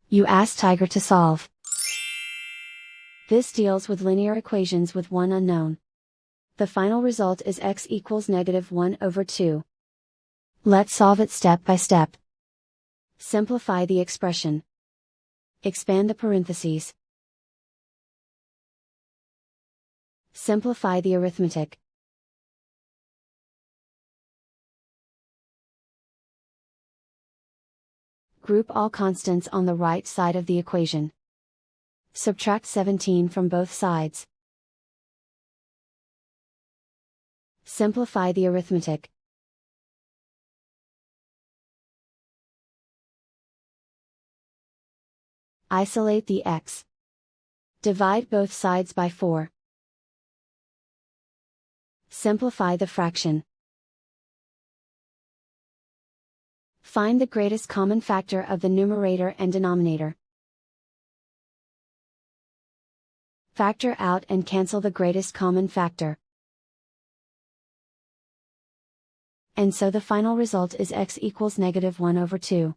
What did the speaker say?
You ask Tiger to solve. This deals with linear equations with one unknown. The final result is x equals -1/2. Let's solve it step by step. Simplify the expression. Expand the parentheses. Simplify the arithmetic. Group all constants on the right side of the equation. Subtract 17 from both sides. Simplify the arithmetic. Isolate the x. Divide both sides by 4. Simplify the fraction. Find the greatest common factor of the numerator and denominator. Factor out and cancel the greatest common factor. And so the final result is x equals -1/2.